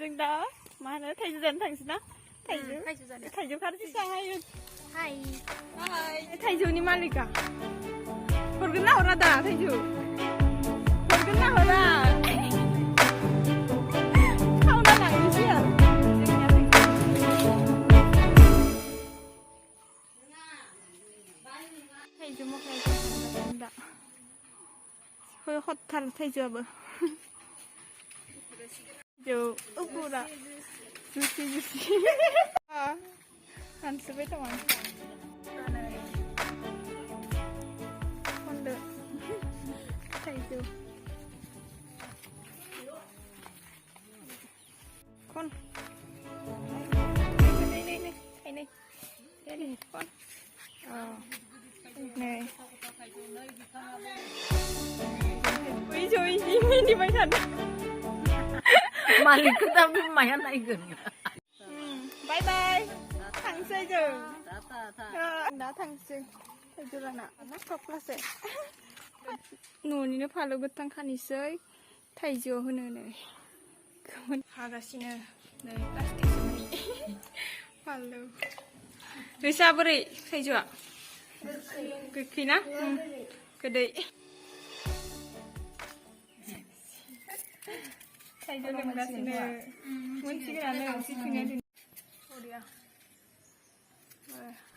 जों दा मा होनो थाइजौ जानो थांसै ना थाइजौ खारजि सांहायो हाय थाइजौनि मालिका हरगोन ना हरा दा थाइजौ हरगोन ना हरा खावना लांनोसै आरो थाइजौ मखाय दा हरथार थाइजौआबो जो पूरा जुसी हानसोबाय दङ खनदो थाइजौ खन नै खन नै जय मिनिबाय थादों मालिकखौ दा माया नायगोन बाय बाय थांसै जों दा थांसै थाइजौ लाना थख्लासे न'निनो फालौ गोथां खानोसै थाइजौआव होनो नै हागासिनो नै प्लास्टिक फालौ नोंसा बोरै थाइजौआ गोखै ना गोदै थाइजौ लोंगासिनो मोनसिगोनानो जिखुनु बरिया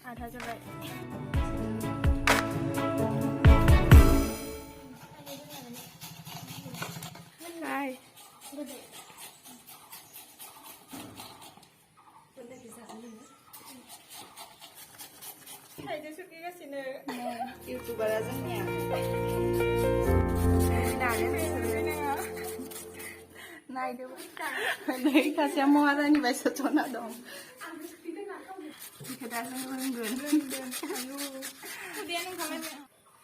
आधा जाबाय हाय थाइजौ सुकिगासिनो इउटुबारा जोंनिया नायदो नै सासेया महारानि बायसा जना दं बेखौ दा जों रोंगोन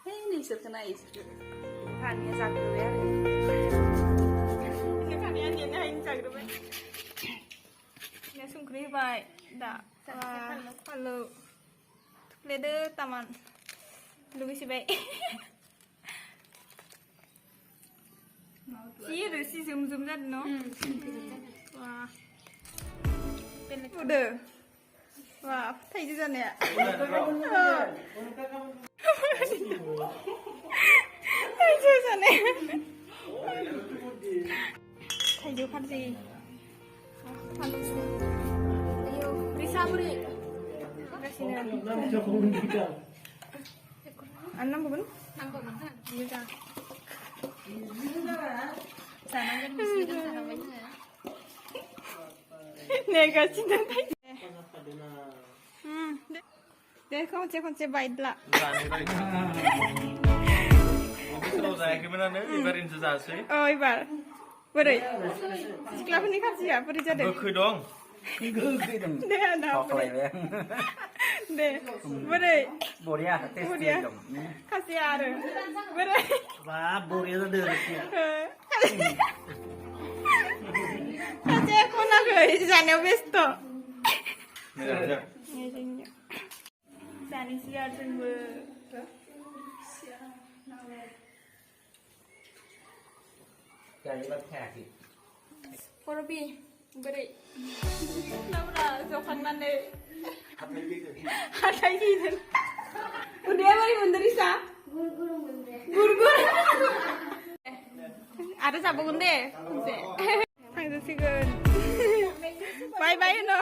है नोंसोरखौ नायसोर खानिया जाग्रोबाय आरो खानिया नेनो हायिनि जाग्रोबाय संख्रि होबाय दा फालौ थुफ्लेदो तामान लुगैसिबाय रोसि जोम जोम जादों न' उदो वा थाइजौ जानाया थाइजौ जानाया थाइजौ खारजि रिसा बोरै गासिनो आरो नांगौमोन मोजां नेगासिनो दे खनसे बायदला एबार बोरै सिख्लाफोरनि खारजिया बोरै जादों गोखै दं दे बोरै बरिया खासिया आरो बोरै बरिया जादों खासिया खनाखै जानायाव बेस्थ' जानोसै आरो जोंबो परबि बोरै नाब्रा जखांनानै हाथाय गिदों उदैया बोरै मोनदों रिसा गुरगुर आरो जाबावगोन दे खनसे थांजोबसिगोन बाय बाय होनो